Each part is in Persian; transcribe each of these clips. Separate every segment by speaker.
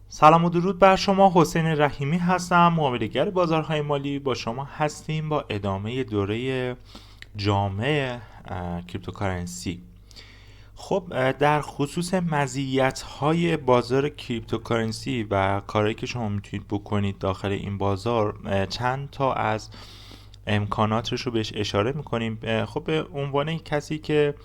Speaker 1: سلام و درود بر شما. حسین رحیمی هستم، معامله‌گر بازارهای مالی. با شما هستیم با ادامه دوره جامع کریپتوکارنسی. خب در خصوص مزیت‌های بازار کریپتوکارنسی و کارهایی که شما میتونید بکنید داخل این بازار، چند تا از امکاناتش رو بهش اشاره میکنیم. خب به عنوان کسی که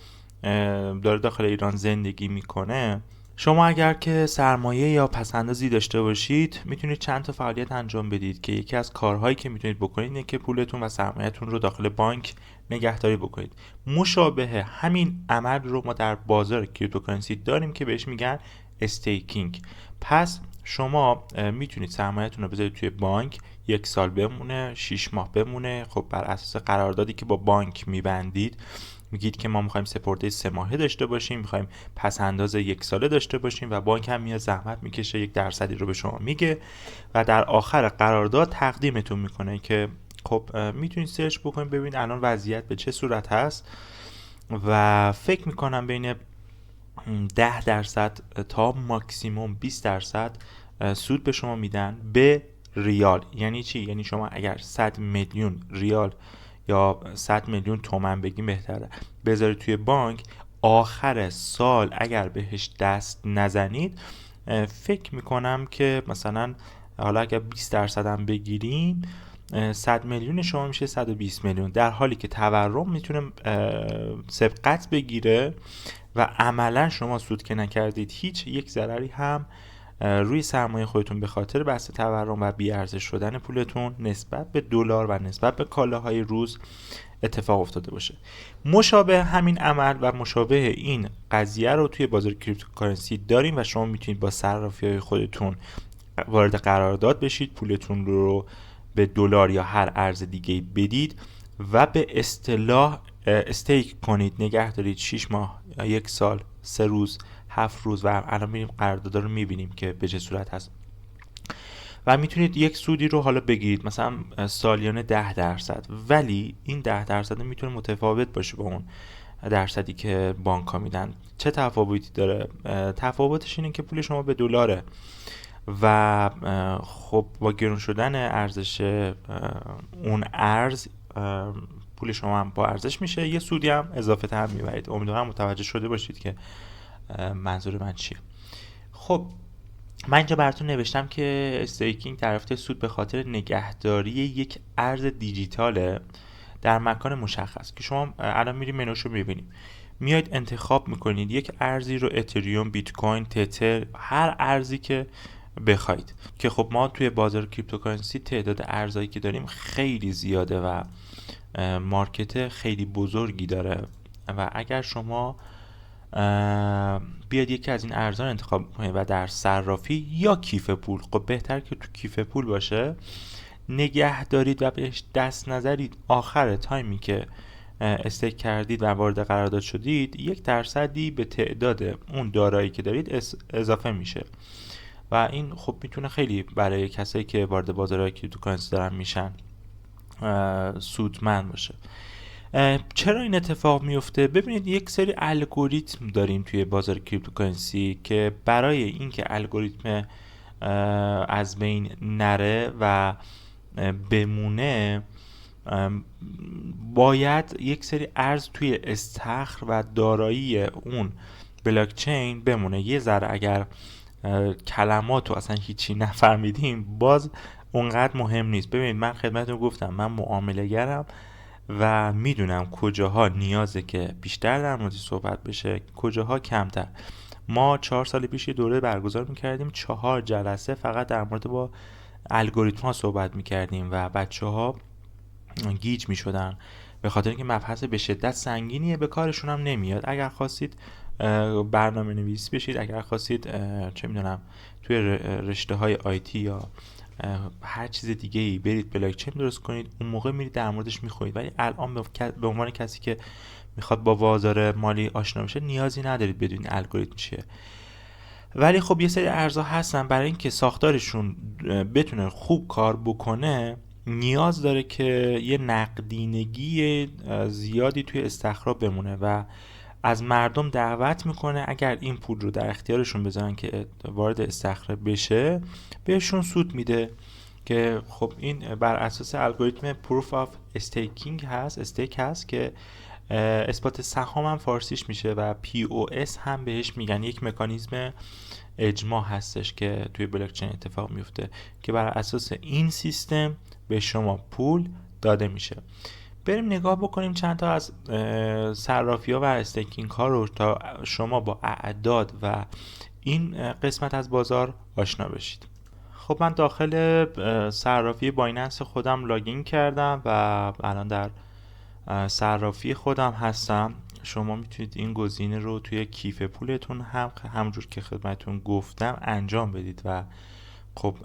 Speaker 1: داره داخل ایران زندگی میکنه، شما اگر که سرمایه یا پسندازی داشته باشید میتونید چند تا فعالیت انجام بدید که یکی از کارهایی که میتونید بکنید اینه که پولتون و سرمایه‌تون رو داخل بانک نگهداری بکنید. مشابه همین عمل رو ما در بازار کریپتوکارنسی داریم که بهش میگن استیکینگ. پس شما میتونید سرمایه‌تون رو بذارید توی بانک، 1 سال بمونه، 6 ماه بمونه. خب بر اساس قراردادی که با بانک میبندید میگید که ما میخوایم سپرده 3 ماهه داشته باشیم، میخوایم پس انداز 1 ساله داشته باشیم و بانک هم میاد زحمت میکشه 1 درصدی رو به شما میگه و در آخر قرارداد تقدیمتون میکنه که خب میتونید سرچ بکنید ببینید الان وضعیت به چه صورت هست و فکر میکنم بین 10% تا ماکسیموم 20% سود به شما میدن به ریال. یعنی چی؟ یعنی شما اگر 100 میلیون ریال یا 100 میلیون تومن بگیم بهتره بذارید توی بانک، آخر سال اگر بهش دست نزنید، فکر میکنم که مثلا حالا اگر 20% هم بگیریم 100 میلیون شما میشه 120 میلیون، در حالی که تورم میتونه سبقت بگیره و عملا شما سود که نکردید هیچ یک ضرری هم روی سرمایه خودتون به خاطر بحث تورم و بی‌ارزش شدن پولتون نسبت به دلار و نسبت به کالاهای روز اتفاق افتاده باشه. مشابه همین عمل و مشابه این قضیه رو توی بازار کریپتوکارنسی داریم و شما میتونید با صرافی‌های خودتون وارد قرارداد بشید، پولتون رو به دلار یا هر ارز دیگه بدید و به اصطلاح استیک کنید، نگه دارید 6 ماه، 1 سال، 3 روز، 7 روز و الان میریم قرارداد رو میبینیم که به چه صورت هست و میتونید یک سودی رو حالا بگیرید مثلا سالیانه 10%، ولی این 10% میتونه متفاوت باشه با اون درصدی که بانک ها میدن. چه تفاوتی داره؟ تفاوتش اینه که پول شما به دلاره و خب با گرون شدن ارزش اون ارز پول شما هم با ارزش میشه، یه سودی هم اضافه تر میبرید. امیدوارم متوجه شده باشید که منظور من چیه. خب من اینجا براتون نوشتم که استیکینگ در رابطه سود به خاطر نگهداری یک ارز دیجیتاله در مکان مشخص که شما الان میریم منوشو میبینیم، میاید انتخاب میکنید یک ارزی رو، اتریوم، بیت کوین، تتر، هر ارزی که بخواید. که خب ما توی بازار کریپتوکارنسی تعداد ارزایی که داریم خیلی زیاده و مارکت خیلی بزرگی داره و اگر شما بیاد یکی از این ارزان انتخاب کنید و در صرافی یا کیف پول، خب بهتر که تو کیف پول باشه، نگه دارید و بهش دست نزدید، آخر تایمی که استیک کردید و وارد قرارداد شدید 1 درصدی به تعداد اون دارایی که دارید اضافه میشه و این خب میتونه خیلی برای کسایی که وارد بازار کریپتوکارنسی دارن میشن سودمند باشه. چرا این اتفاق میفته؟ ببینید یک سری الگوریتم داریم توی بازار کریپتوکارنسی که برای اینکه الگوریتم از بین نره و بمونه باید یک سری ارز توی استخر و دارایی اون بلاکچین بمونه. یه ذره اگر کلماتو اصلا هیچی نفهمیدیم باز اونقدر مهم نیست. ببینید من خدمتتون گفتم من معامله گرم و میدونم کجاها نیازه که بیشتر در موردش صحبت بشه، کجاها کمتر. ما 4 سال پیش یه دوره برگزار میکردیم، 4 جلسه فقط در مورد با الگوریتم ها صحبت میکردیم و بچه ها گیج میشدن به خاطر اینکه مبحث به شدت سنگینیه، به کارشون هم نمیاد. اگر خواستید برنامه نویس بشید، اگر خواستید چه میدونم توی رشته های آیتی یا هر چیز دیگه ای برید بلاکچین درست کنید، اون موقع میرید در موردش میخونید، ولی الان به عنوان کسی که میخواد با بازار مالی آشنا بشه نیازی ندارید بدونید الگوریتم چیه. ولی خب یه سری ارزها هستن برای اینکه ساختارشون بتونه خوب کار بکنه نیاز داره که یه نقدینگی زیادی توی استخراج بمونه و از مردم دعوت میکنه اگر این پول رو در اختیارشون بذارن که وارد استخر بشه بهشون سود میده، که خب این بر اساس الگوریتم پروف آف استیکینگ هست، استیک هست، که اثبات سهام هم فارسیش میشه و POS هم بهش میگن. یک مکانیزم اجماع هستش که توی بلاکچین اتفاق میفته که بر اساس این سیستم به شما پول داده میشه. بریم نگاه بکنیم چند تا از صرافی ها و استیکینگ ها رو تا شما با اعداد و این قسمت از بازار آشنا بشید. خب من داخل صرافی بایننس خودم لاگین کردم و الان در صرافی خودم هستم. شما میتونید این گزینه رو توی کیف پولتون همونجور که خدمتتون گفتم انجام بدید و خب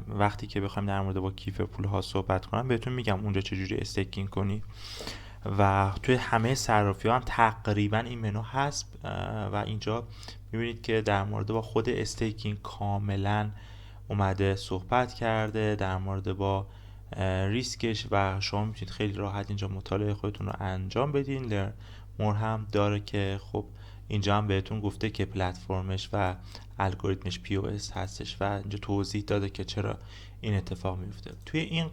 Speaker 1: وقتی که بخوایم در مورد با کیف پول ها صحبت کنم بهتون میگم اونجا چجوری استیکینگ کنید و توی همه صرافی ها هم تقریبا این منو هست و اینجا میبینید که در مورد با خود استیکینگ کاملا اومده صحبت کرده در مورد با ریسکش و شما میتونید خیلی راحت اینجا مطالعه خودتون رو انجام بدین. لرمور هم داره که خب اینجا هم بهتون گفته که پلتفرمش و الگوریتمش POS هستش و اینجا توضیح داده که چرا این اتفاق میفته. توی این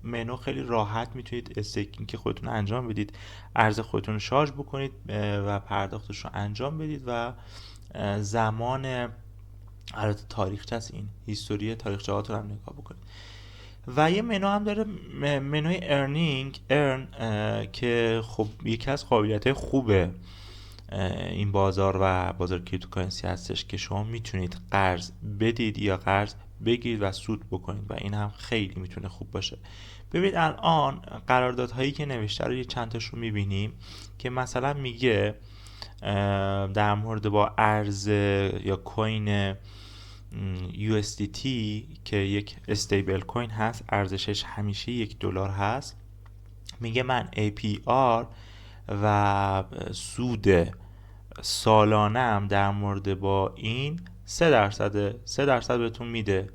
Speaker 1: منو خیلی راحت میتونید استیکینگ که خودتون انجام بدید، ارز خودتون رو شارژ بکنید و پرداختش رو انجام بدید و زمان البته تاریخچه است، این هیستوری تاریخچه هاتون هم نگاه بکنید. و یه منو هم داره، منوی ارن که خب یکی از قابلیت خوبه این بازار و بازار کریپتوکارنسی هستش که شما میتونید قرض بدید یا قرض بگیرید و سود بکنید و این هم خیلی میتونه خوب باشه. ببینید الان قراردادهایی که نوشته رو یه چند تاش رو میبینیم که مثلا میگه در مورد با ارز یا کوین USDT که یک استیبل کوین هست، ارزشش همیشه $1 هست، میگه من APR و سود سالانم در مورد با این 3% بهتون میده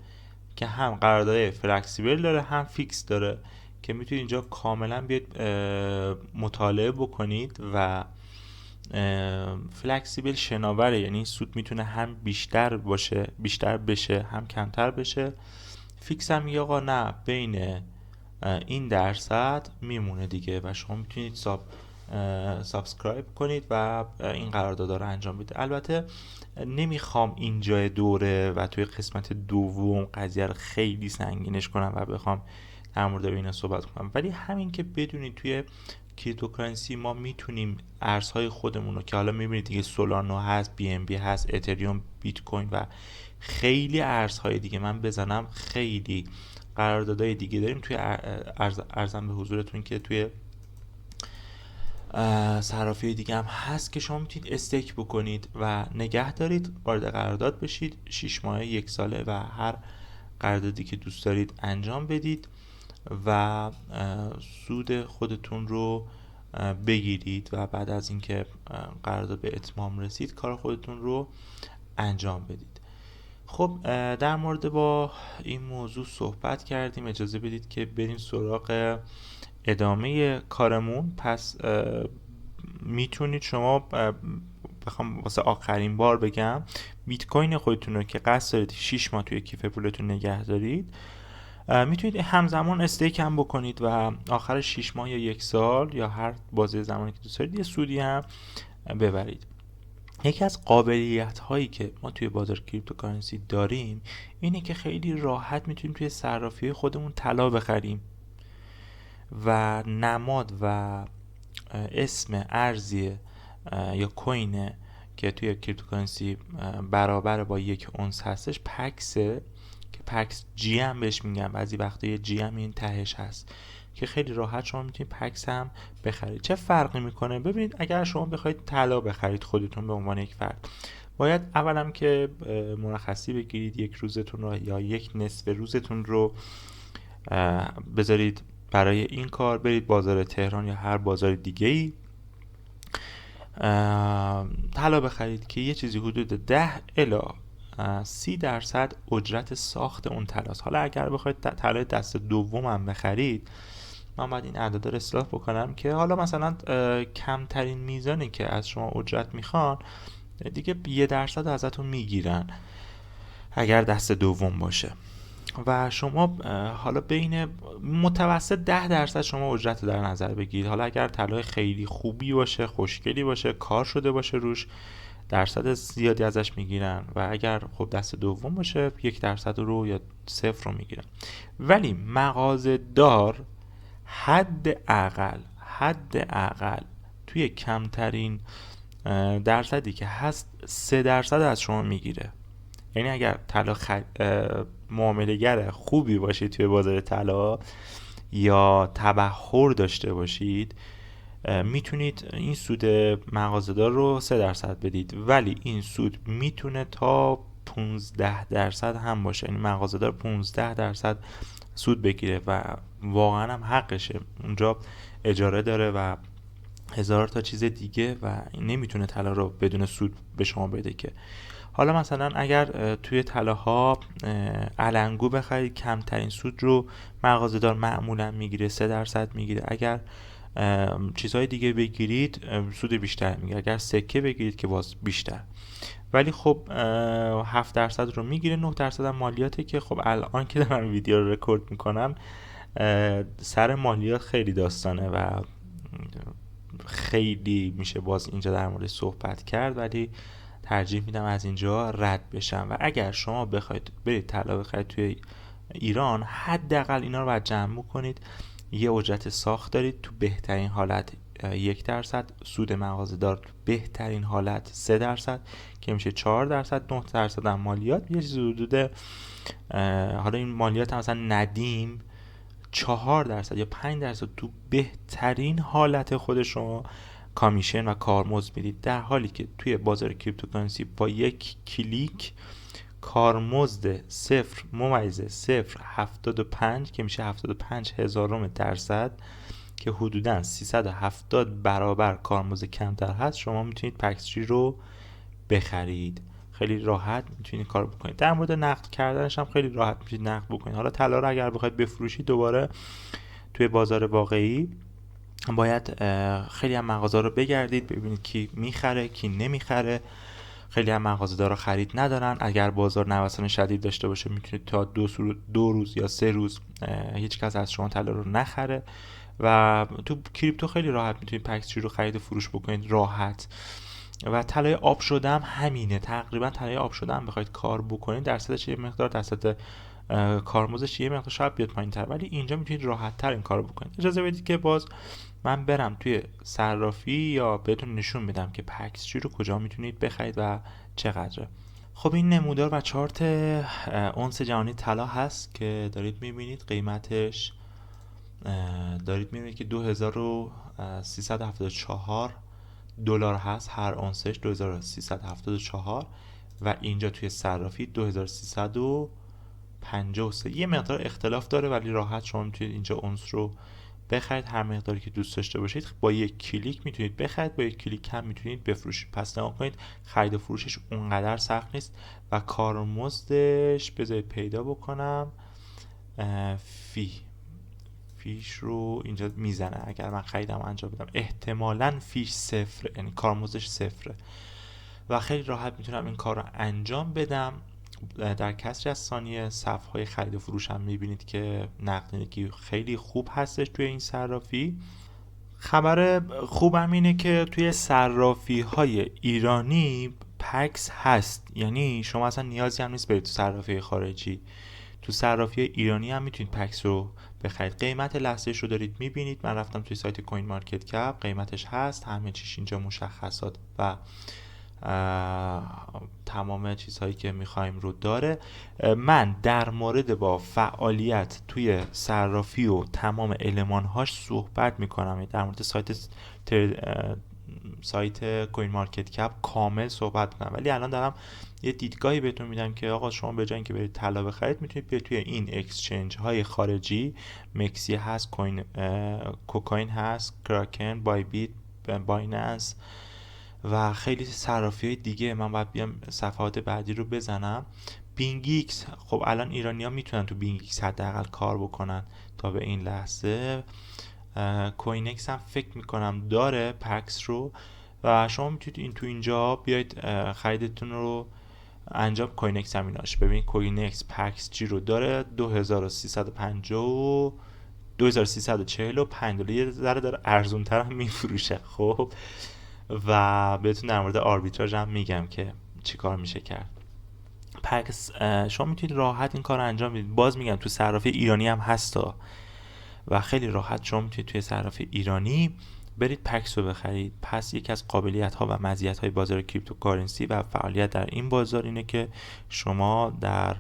Speaker 1: که هم قرارداد فلکسیبل داره هم فیکس داره که میتونید اینجا کاملا بیاید مطالعه بکنید و فلکسیبل شناوره، یعنی سود میتونه هم بیشتر بشه هم کمتر بشه. فیکس هم میگه آقا نه بین این درصد میمونه دیگه و شما میتونید سابسکرایب کنید و این قرارداد رو انجام بدید. البته نمیخوام اینجا دوره و توی قسمت دوم قضیه رو خیلی سنگینش کنم و بخوام در مورد اینا صحبت کنم، ولی همین که بدونید توی کریپتوکارنسی ما میتونیم ارزهای خودمون رو که حالا میبینید دیگه سولانا هست، BNB هست، اتریوم، بیت کوین و خیلی ارزهای دیگه من بزنم خیلی قراردادهای دیگه داریم توی ارزم به حضورتون که توی صرافی دیگه هم هست که شما میتونید استیک بکنید و نگه دارید، وارد قرارداد بشید 6 ماهه 1 ساله و هر قراردادی که دوست دارید انجام بدید و سود خودتون رو بگیرید و بعد از اینکه قرارداد به اتمام رسید کار خودتون رو انجام بدید. خب در مورد با این موضوع صحبت کردیم، اجازه بدید که بریم سراغ ادامه کارمون. پس میتونید شما بخوام واسه آخرین بار بگم بیت کوین خودتون رو که قصد دارید 6 ماه توی کیف پولتون نگه دارید میتونید همزمان استیک هم بکنید و آخر 6 ماه یا 1 سال یا هر بازه زمانی که دوست دارید یه سودی هم ببرید. یکی از قابلیت هایی که ما توی بازار کریپتوکارنسی داریم اینه که خیلی راحت میتونیم توی صرافی خودمون طلا بخریم و نماد و اسم ارزی یا کوین که توی کریپتوکارنسی برابر با 1 اونس هستش پکسه که پکس جی هم بهش میگن، بعضی وقتا یه جی هم این تهش هست که خیلی راحت شما میتونید پکس هم بخرید. چه فرقی میکنه؟ ببینید اگر شما بخواید طلا بخرید خودتون به عنوان یک فرد باید اولم که مرخصی بگیرید 1 روزتون رو یا 1 نصف روزتون رو بذارید برای این کار، برید بازار تهران یا هر بازار دیگه‌ای طلا بخرید که یه چیزی حدود 10 الی 30% اجرت ساخت اون طلاست. حالا اگر بخواید طلای دست دوم هم بخرید من باید این اعداد رو اصلاح بکنم که حالا مثلا کمترین میزانی که از شما اجرت میخوان دیگه 1% ازتون میگیرن اگر دست دوم باشه و شما حالا بین متوسط 10% شما اجرت رو در نظر بگیرید. حالا اگر طلای خیلی خوبی باشه، خوشگلی باشه، کار شده باشه روش، درصد زیادی ازش میگیرن و اگر خب دست دوم باشه 1% رو یا 0 رو میگیرن. ولی مغازه دار حد اقل توی کمترین درصدی که هست 3% از شما میگیره. یعنی اگر معامله‌گر خوبی باشید توی بازار طلا یا تبحر داشته باشید میتونید این سود مغازه‌دار رو 3% بدید، ولی این سود میتونه تا 15% هم باشه. یعنی مغازه‌دار 15% سود بگیره و واقعا هم حقشه. اونجا اجاره داره و هزار تا چیز دیگه و نمیتونه طلا رو بدون سود به شما بده که. حالا مثلا اگر توی طلاها علنگو بخرید کمترین سود رو مغازه‌دار معمولا میگیره، 3% میگیره. اگر چیزهای دیگه بگیرید سود بیشتر میگیره. اگر سکه بگیرید که باز بیشتر. ولی خب 7% رو میگیره، 9% هم مالیاته که خب الان که دارم ویدیو رو رکورد میکنم سر مالیات خیلی داستانه و خیلی میشه باز اینجا در مورد صحبت کرد، ولی ترجیح میدم از اینجا رد بشم. و اگر شما بخواید برید طلا بخرید توی ایران حداقل اینا رو باید جمع کنید. یه اجرت ساخت دارید تو بهترین حالت 1%، سود مغازه‌دار تو بهترین حالت 3% که میشه 4%، 9% هم مالیات، یه چیز حدود حالا این مالیات هم مثلا ندیم 4% یا 5% تو بهترین حالت خود شما کامیشن و کارمزد میدید، در حالی که توی بازار کریپتوکارنسی با یک کلیک کارمزد 0.075 که میشه 75,000% که حدوداً 370 برابر کارمزد کمتر هست شما میتونید پکسچی رو بخرید. خیلی راحت میتونید کار بکنید. در مورد نقد کردنش هم خیلی راحت میتونید نقد بکنید. حالا طلا رو اگر بخواید بفروشید دوباره توی بازار واقعی باید خیلی هم مغازه رو بگردید ببینید کی میخره کی نمیخره. خیلی هم مغازه دارا خرید ندارن. اگر بازار نوسان شدید داشته باشه میتونید تا 2 روز یا 3 روز هیچ کس از شما طلا رو نخره و تو کریپتو خیلی راحت میتونید پکسچی رو خرید و فروش بکنید راحت. و طلای آب شده هم همینه. تقریبا طلای آب شده هم بخواید کار بکنید درصدش یه مقدار درصد کارمزدش یه مقدار شاید بیاد پایین‌تر، ولی اینجا میتونید راحت تر این کارو بکنید. اجازه بدید که باز من برم توی صرافی یا بهتون نشون میدم که پکسچی رو کجا میتونید بخرید و چقدره. خب این نمودار و چارت اونس جهانی طلا هست که دارید میبینید. قیمتش دارید میبینید که 2374 دلار هست هر اونسش، 2374 و اینجا توی صرافی 2353. یه مقدار اختلاف داره ولی راحت شما میتونید اینجا اونس رو بخرید هر مقداری که دوست داشته باشید. با یک کلیک میتونید بخرید، با یک کلیک هم میتونید بفروشید. پس نگاه کنید خرید و فروشش اونقدر سخت نیست و کارمزدش بذارید پیدا بکنم. فیش رو اینجا میزنه. اگر من خریدم انجام بدم احتمالاً فیش 0، یعنی کارمزدش 0 و خیلی راحت میتونم این کار رو انجام بدم. در کسری از ثانیه صفحه خرید و فروش هم میبینید که نقدینگی خیلی خوب هستش توی این صرافی. خبر خوبم اینه که توی صرافی های ایرانی پکس هست، یعنی شما اصلا نیازی هم نیست برید تو صرافی خارجی. تو صرافی ایرانی هم میتونید پکس رو بخرید. قیمت لحظه‌اش رو دارید میبینید. من رفتم توی سایت کوین مارکت کپ، قیمتش هست، همه چیش اینجا مشخصات و تمام چیزهایی که میخوایم رو داره. من در مورد با فعالیت توی صرافی و تمام المانهاش صحبت میکنم. در مورد سایت کوین مارکت کپ کامل صحبت میکنم، ولی الان دارم یه دیدگاهی بهتون میدم که آقا شما به جای اینکه برید طلا بخرید میتونید برید توی این اکسچنج های خارجی. مکسی هست، کوکوین هست، کراکن، بای بیت، بایننس و خیلی صرافی های دیگه. من باید بیام صفحات بعدی رو بزنم. بینگیکس، خب الان ایرانی‌ها میتونن تو بینگیکس حداقل کار بکنن تا به این لحظه. کوینکس هم فکر میکنم داره پکس رو و شما میتونید تو اینجا بیاید خریدتون رو انجام. کوینکس هم ایناش ببینید، کوینکس پکس جی رو داره 2350 و 2345 دلار، یه ذره داره ارزون تر هم میفروشه. خب و بهتون در مورد آربیتراژ هم میگم که چی کار میشه کرد. پکس شما میتونید راحت این کار رو انجام بدید. باز میگم تو صرافی ایرانی هم هستا و خیلی راحت شما میتونید توی صرافی ایرانی برید پکس رو بخرید. پس یکی از قابلیت ها و مزیت های بازار کریپتوکارنسی و فعالیت در این بازار اینه که شما در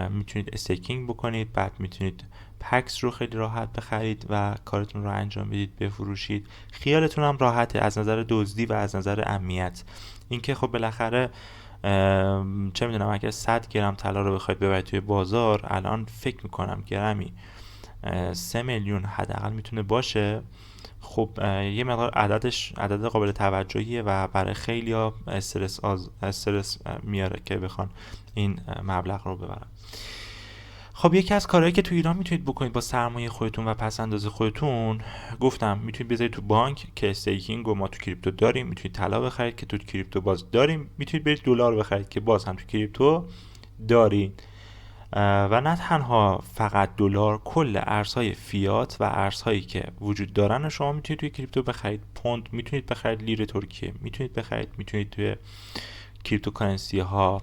Speaker 1: میتونید استیکینگ بکنید، بعد میتونید پکس رو خیلی راحت بخرید و کارتون رو انجام بدید، بفروشید. خیالتون هم راحته از نظر دزدی و از نظر امنیت. اینکه خب بالاخره چه میدونم اگر 100 گرم طلا رو بخواید ببرید توی بازار، الان فکر میکنم گرمی 3 میلیون حداقل میتونه باشه. خب یه مقدار عدد قابل توجهیه و برای خیلی‌ها استرس میاره که بخوان این مبلغ رو ببرن. خب یکی از کارهایی که تو ایران میتونید بکنید با سرمایه خودتون و پس انداز خودتون، گفتم میتونید بذارید تو بانک که استیکینگ و ما تو کریپتو داریم، میتونید طلا بخرید که تو کریپتو باز داریم، میتونید برید دلار بخرید که باز هم تو کریپتو دارین. و نه تنها فقط دلار، کل ارزهای فیات و ارزهایی که وجود دارن شما میتونید توی کریپتو بخرید. پوند میتونید بخرید، لیر ترکیه میتونید بخرید، میتونید توی کریپتوکارنسی ها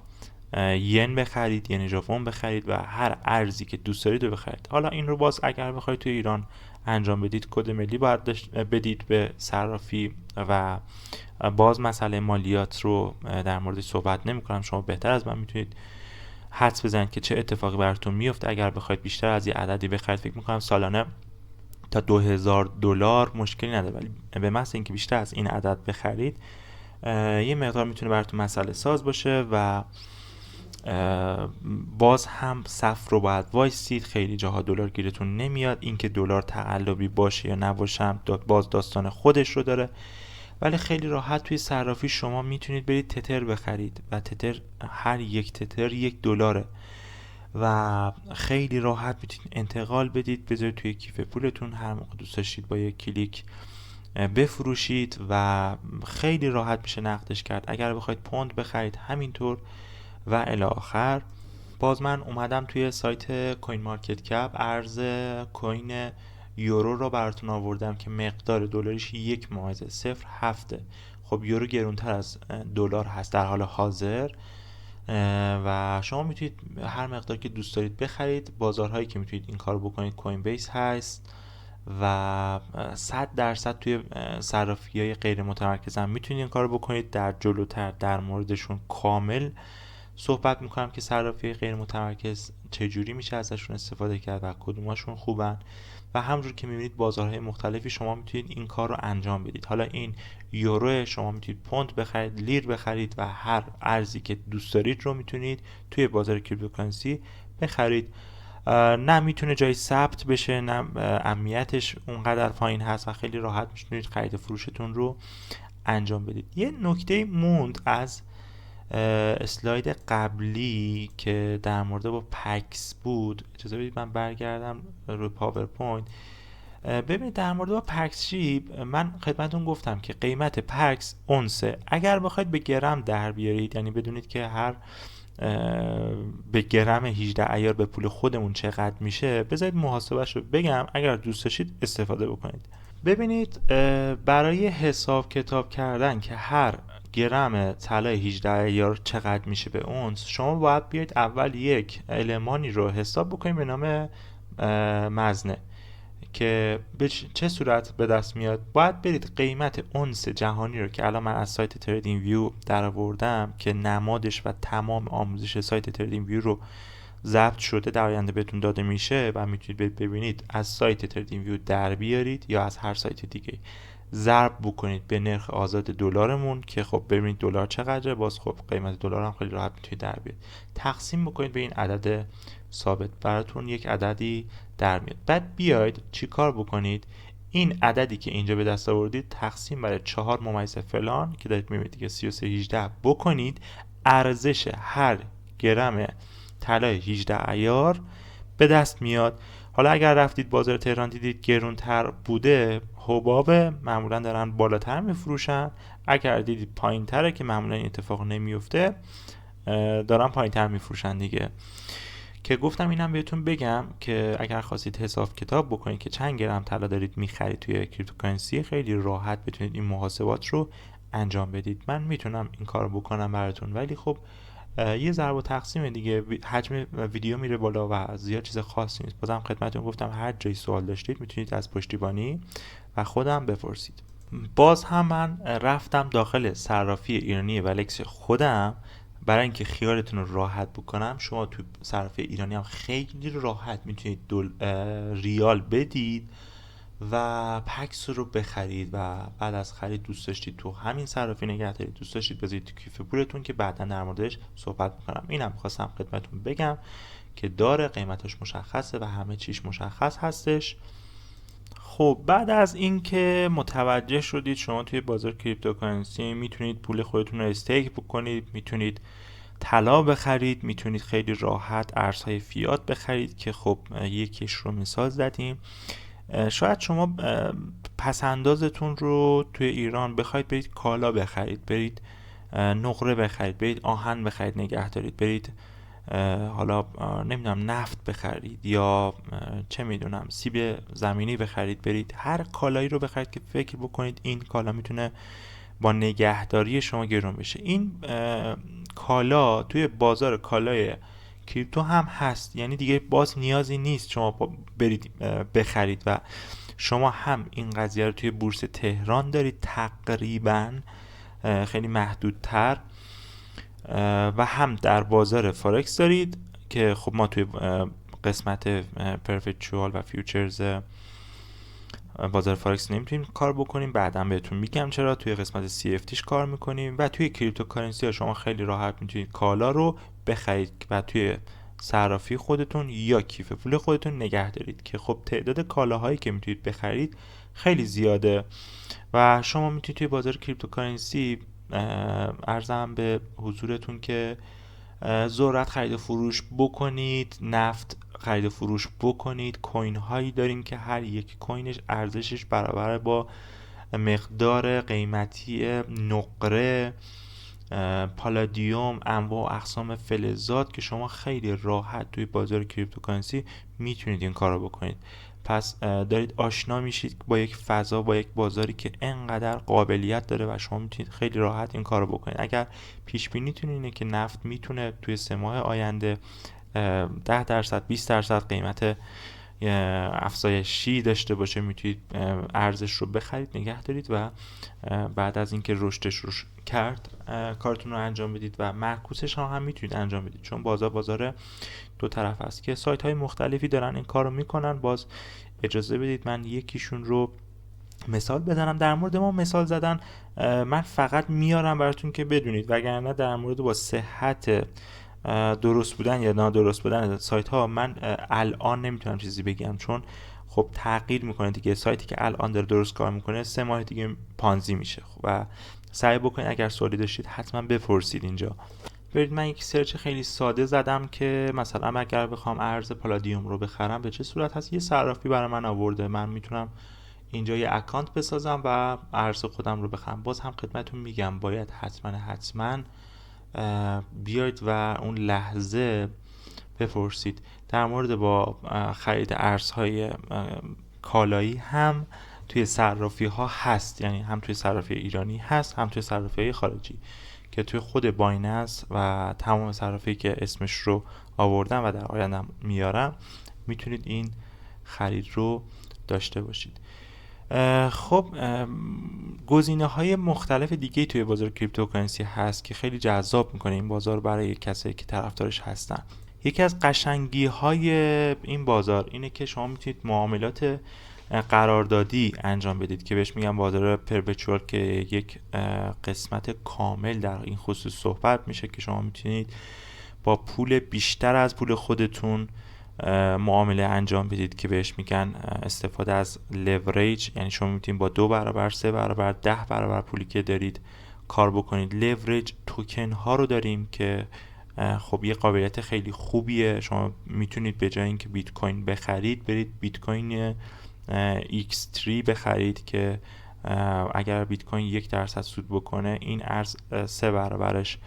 Speaker 1: ین بخرید، ین ژاپن بخرید و هر ارزی که دوست دارید رو بخرید. حالا این رو باز اگر بخواید توی ایران انجام بدید کد ملی باید بدید به صرافی و باز مسئله مالیات رو در موردش صحبت نمی کنم. شما بهتر از من میتونید حدس بزنید که چه اتفاقی براتون میفته اگر بخواید بیشتر از یه عددی بخرید. فکر میکنم سالانه تا 2000 دلار مشکلی نداره، ولی به محض اینکه بیشتر از این عدد بخرید یه مقدار میتونه براتون مسئله ساز باشه و باز هم صف رو باید وایسید. خیلی جاها دلار گیرتون نمیاد. اینکه دلار تقلبی باشه یا نباشه باز داستان خودش رو داره، ولی خیلی راحت توی صرافی شما میتونید برید تتر بخرید و تتر هر یک تتر $1 و خیلی راحت میتونید انتقال بدید، بذارید توی کیف پولتون، هر موقع دوست داشتید با یک کلیک بفروشید و خیلی راحت میشه نقدش کرد. اگر بخواید پوند بخرید همینطور و الی آخر. باز من اومدم توی سایت کوین مارکت کپ ارز کوین یورو رو براتون آوردم که مقدار دلارش 1.07. خب یورو گرونتر از دلار هست در حال حاضر و شما میتونید هر مقدار که دوست دارید بخرید. بازارهایی که میتونید این کارو بکنید کوین بیس هست و 100% توی صرافی‌های غیر متمرکز هم میتونید این کارو بکنید. در جلوتر در موردشون کامل صحبت میکنم که صرافی غیر متمرکز چجوری میشه ازشون استفاده کرد و کدوماشون خوبن و همونجور که میبینید بازارهای مختلفی شما میتونید این کار رو انجام بدید. حالا این یورو شما میتونید پوند بخرید، لیر بخرید و هر ارزی که دوست دارید رو میتونید توی بازار کریپتوکارنسی بخرید. نه میتونه جای ثبت بشه، نه امنیتش اونقدر پایین هست و خیلی راحت میتونید خرید و فروشتون رو انجام بدید. یه نکته موند از اسلاید قبلی که در مورد با پکس بود، اجازه بدید من برگردم روی پاورپوینت. ببینید در مورد با پکس چی، من خدمتتون گفتم که قیمت پکس اونسه. اگر بخواید به گرم در بیارید، یعنی بدونید که هر به گرم 18 عیار به پول خودمون چقدر میشه، بذارید محاسبهش رو بگم اگر دوست داشتید استفاده بکنید. ببینید برای حساب کتاب کردن که هر گرم طلای 18 عیار چقدر میشه به اونس، شما باید بیاید اول یک المانی رو حساب بکنید به نام مزنه که به چه صورت به دست میاد. باید برید قیمت اونس جهانی رو که الان من از سایت تریدینگ ویو در آوردم که نمادش و تمام آموزش سایت تریدینگ ویو رو ضبط شده، در آینده بهتون داده میشه و میتونید ببینید از سایت تریدینگ ویو در بیارید یا از هر سایت دیگه ضرب بکنید به نرخ آزاد دلارمون که خب ببینید دلار چقدره. باز خب قیمت دلار هم خیلی راحت میتونید در بیارید، تقسیم بکنید به این عدد ثابت، براتون یک عددی در میاد. بعد بیاید چی کار بکنید، این عددی که اینجا به دست آوردید تقسیم بر 4 / فلان که دارید میبینید دیگه 33.18 بکنید. ارزش هر گرم طلای 18 عیار به دست میاد. حالا اگر رفتید بازار تهران دیدید گرونتر بوده، حباب معمولا دارن بالاتر میفروشن. اگر دیدید پایین تره که معمولا این اتفاق نمیفته، دارن پایین تر میفروشن دیگه. که گفتم اینم بهتون بگم که اگر خواستید حساب کتاب بکنید که چند گرم طلا دارید میخرید توی کریپتوکارنسی، خیلی راحت بتونید این محاسبات رو انجام بدید. من میتونم این کارو بکنم براتون، ولی خب یه ضرب و تقسیم دیگه، حجم ویدیو میره بالا و زیاد چیز خاصی نیست. بازم خدمتتون گفتم هر جایی سوال داشتید میتونید از پشتیبانی و خودم بپرسید. باز هم من رفتم داخل صرافی ایرانی ولکس خودم برای اینکه خیالتون رو راحت بکنم. شما تو صرافی ایرانی هم خیلی راحت میتونید ریال بدید و پکس رو بخرید و بعد از خرید دوست داشتید تو همین صرافی نگه دارید، دوست داشتید بذارید تو کیف پولتون که بعدا در موردش صحبت میکنم. اینم خواستم خدمتتون بگم که داره قیمتش مشخصه و همه چیش مشخص هستش. خب بعد از اینکه متوجه شدید شما توی بازار کریپتوکارنسی میتونید پول خودتون رو استیک بکنید، میتونید طلا بخرید، میتونید خیلی راحت ارزهای فیات بخرید که خب یکیش رو مثال زدیم. شاید شما پسندازتون رو توی ایران بخواید برید کالا بخرید، برید نقره بخرید، برید آهن بخرید نگه دارید، برید حالا نمیدونم نفت بخرید یا چه میدونم سیب زمینی بخرید، برید هر کالایی رو بخرید که فکر بکنید این کالا میتونه با نگهداری شما گرون بشه. این کالا توی بازار کالای کریپتو هم هست، یعنی دیگه باز نیازی نیست شما برید بخرید و شما هم این قضیه رو توی بورس تهران دارید تقریبا خیلی محدودتر و هم در بازار فارکس دارید که خب ما توی قسمت پرفچوال و فیوچرز بازار فارکس نمیتونیم کار بکنیم، بعدا بهتون میگم چرا. توی قسمت CFDش کار میکنیم و توی کریپتوکارنسی ها شما خیلی راحت میتونید کالا رو بخرید و توی صرافی خودتون یا کیف پول خودتون نگه دارید که خب تعداد کالاهایی که میتونید بخرید خیلی زیاده و شما میتونید توی بازار کریپتوکارنسی ارزم به حضورتون که ذرت خرید و فروش بکنید، نفت خرید و فروش بکنید. کوین هایی داریم که هر یک کوینش ارزشش برابر با مقدار قیمتی نقره، پالادیوم، انواع و اقسام فلزات که شما خیلی راحت توی بازار کریپتوکارنسی میتونید این کارو بکنید. پس دارید آشنا میشید با یک فضا، با یک بازاری که انقدر قابلیت داره و شما میتونید خیلی راحت این کارو بکنید. اگر پیش بینیتون اینه که نفت میتونه توی 3 ماه آینده 10% 20% قیمت افزایشی داشته باشه، میتونید ارزش رو بخرید نگه دارید و بعد از اینکه رشدش رو کرد کارتون رو انجام بدید و معکوسش هم میتونید انجام بدید، چون بازار دو طرف است که سایت های مختلفی دارن این کار رو میکنن. باز اجازه بدید من یکیشون رو مثال بزنم. در مورد ما مثال زدن من فقط میارم براتون که بدونید، وگرنه در مورد با صحت درست بودن یا نادرست بودن سایت ها من الان نمیتونم چیزی بگم، چون خب تغییر میکنه دیگه. سایتی که الان داره درست کار میکنه 3 ماه دیگه پانزی میشه و سعی بکنید اگر سوالی داشتید حتما بپرسید اینجا. برید من یک سرچ خیلی ساده زدم که مثلا اگر بخوام ارز پالادیوم رو بخرم به چه صورت هست. یه صرافی برای من آورده، من میتونم اینجا یه اکانت بسازم و ارز خودم رو بخرم. باز هم خدمتتون میگم باید حتما بیاید و اون لحظه بپرسید. در مورد با خرید ارزهای کالایی هم توی صرافی ها هست، یعنی هم توی صرافی ایرانی هست هم توی صرافی خارجی که توی خود بایننس و تمام صرافی که اسمش رو آوردم و در آینده میارم میتونید این خرید رو داشته باشید. خب گزینه های مختلف دیگه توی بازار کریپتوکارنسی هست که خیلی جذاب میکنه این بازار برای کسایی که طرفدارش هستن. یکی از قشنگی های این بازار اینه که شما میتونید معاملات قراردادی انجام بدید که بهش میگن بازار پرپچوال، که یک قسمت کامل در این خصوص صحبت میشه که شما میتونید با پول بیشتر از پول خودتون معامله انجام بدید که بهش میگن استفاده از لوریج. یعنی شما میتونید با 2 برابر 3 برابر 10 برابر پولی که دارید کار بکنید. لوریج توکن ها رو داریم که خب یه قابلیت خیلی خوبیه. شما میتونید به جای اینکه بیت کوین بخرید برید بیت کوین X3 بخرید که اگر بیت کوین 1% سود بکنه این ارز 3 برابرش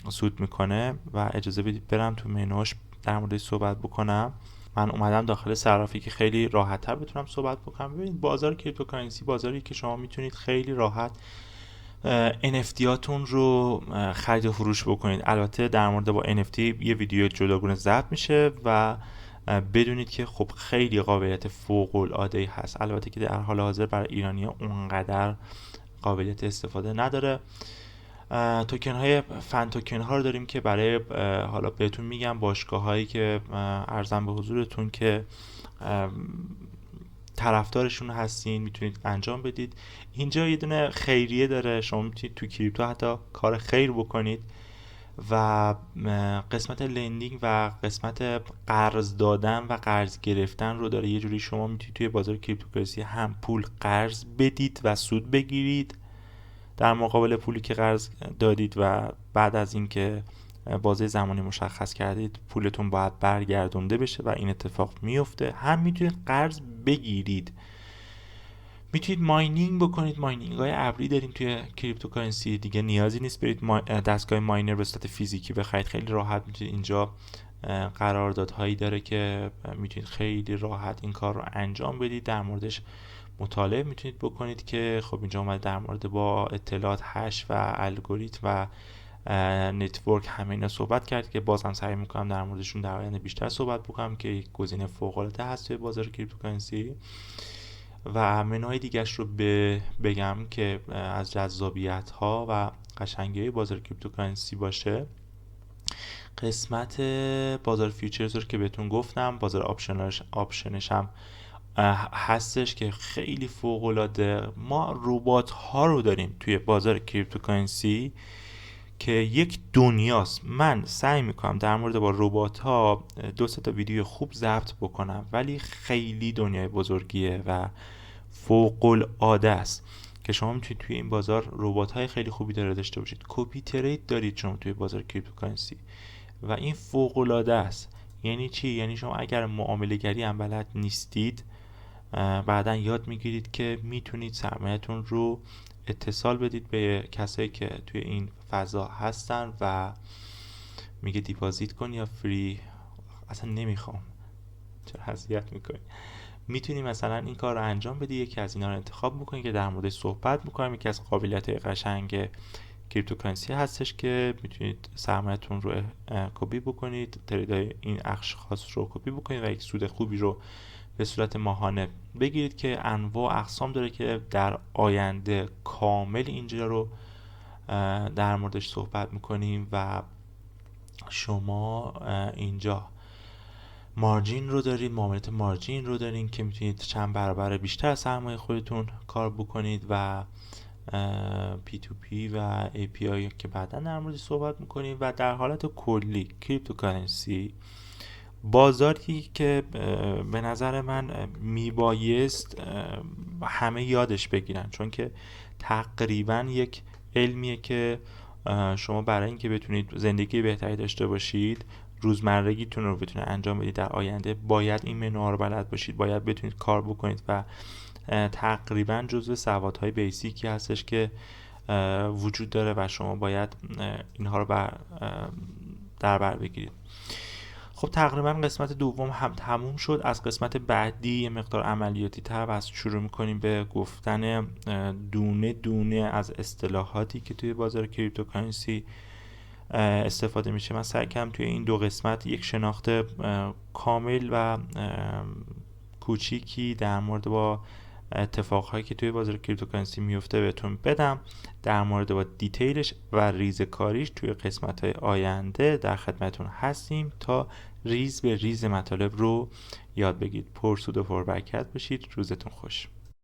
Speaker 1: سود میکنه. و اجازه بدید برم تو منوش در موردش صحبت بکنم. من اومدم داخل صرافی که خیلی راحت تر بتونم صحبت بکنم. ببینید بازار کریپتوکارنسی بازاری که شما میتونید خیلی راحت NFT هاتون رو خرید و فروش بکنید. البته در مورد با NFT یه ویدیو جداگونه ضبط میشه و بدونید که خب خیلی قابلیت فوق العاده هست. البته که در حال حاضر برای ایرانی‌ها اونقدر قابلیت استفاده نداره. توکن های فن توکن ها رو داریم که برای حالا بهتون میگم باشگاه هایی که عرضم به حضورتون که طرفدارشون هستین میتونید انجام بدید. اینجا یه دونه خیریه داره، شما میتونید تو کریپتو حتی کار خیر بکنید و قسمت لندینگ و قسمت قرض دادن و قرض گرفتن رو داره. یه جوری شما میتونید توی بازار کریپتوکارنسی هم پول قرض بدید و سود بگیرید در مقابل پولی که قرض دادید و بعد از اینکه بازه زمانی مشخص کردید پولتون باید برگردونده بشه و این اتفاق میفته. هم میتونید قرض بگیرید، میتونید ماینینگ بکنید. ماینینگ های ابری داریم توی کریپتوکارنسی، دیگه نیازی نیست برید دستگاه ماینر به صورت فیزیکی بخرید. خیلی راحت میتونید اینجا قراردادهایی داره که میتونید خیلی راحت این کار رو انجام بدید. در موردش مطالعه میتونید بکنید که خب اینجا اومده در مورد با اطلاعات هش و الگوریتم و نتورک همه اینا صحبت کرد که بازم سعی میکنم در موردشون در آینده بیشتر صحبت بکنم که یک گزینه فوق العاده هست توی بازار کریپتوکارنسی. و منوهای دیگه‌اش رو بگم که از جذابیت ها و قشنگی بازار کریپتوکارنسی باشه. قسمت بازار فیوچرز رو که بهتون گفتم، بازار آپشنش هم هستش که خیلی فوق العاده. ما ربات ها رو داریم توی بازار کریپتوکارنسی که یک دنیاست. من سعی میکنم در مورد با ربات ها 2-3 تا ویدیو خوب ضبط بکنم، ولی خیلی دنیای بزرگیه و فوق العاده است که شما میتونید توی این بازار ربات های خیلی خوبی داشته باشید. کپی ترید دارید شما توی بازار کریپتوکارنسی و این فوق العاده است. یعنی چی؟ یعنی شما اگر معامله گری هم بلد نیستید بعداً یاد میگیرید که میتونید سرمایه‌تون رو اتصال بدید به کسایی که توی این فضا هستن و میگه دیپازیت کن یا فری. اصلا نمیخوام، چرا اذیت میکنی؟ میتونی مثلا این کار رو انجام بدی، یکی از اینا رو انتخاب بکنی که در موردش صحبت میکنم. یکی از قابلیت‌های قشنگ کریپتوکارنسی هستش که میتونید سرمایه‌تون رو کپی بکنید، تریدای این اشخاص رو کپی بکنید و یک سود خوبی رو به صورت ماهانه بگیرید که انواع اقسام داره که در آینده کامل اینجا رو در موردش صحبت میکنیم. و شما اینجا مارجین رو دارید، معاملات مارجین رو دارین که میتونید چند برابر بیشتر از سرمایه خودتون کار بکنید و P2P و API که بعدا در موردش صحبت میکنیم. و در حالت کلی کریپتوکارنسی بازاری که به نظر من میبایست همه یادش بگیرن، چون که تقریبا یک علمیه که شما برای اینکه بتونید زندگی بهتری داشته باشید، روزمرگیتون رو بتونید انجام بدید در آینده، باید این منوها رو بلد باشید، باید بتونید کار بکنید و تقریبا جزو سوادهای بیسیکی هستش که وجود داره و شما باید اینها رو در بر بگیرید. خب تقریبا قسمت دوم هم تموم شد. از قسمت بعدی یه مقدار عملیاتی تر و شروع میکنیم به گفتن دونه دونه از اصطلاحاتی که توی بازار کریپتوکارنسی استفاده میشه. من سعی کردم توی این 2 قسمت یک شناخت کامل و کوچیکی در مورد با اتفاقهایی که توی بازار کریپتوکارنسی میفته بهتون بدم. در مورد با دیتیلش و ریزکاریش توی قسمت‌های آینده در خدمتتون هستیم تا ریز به ریز مطالب رو یاد بگیرید. پرسود و پربرکت باشید. روزتون خوش.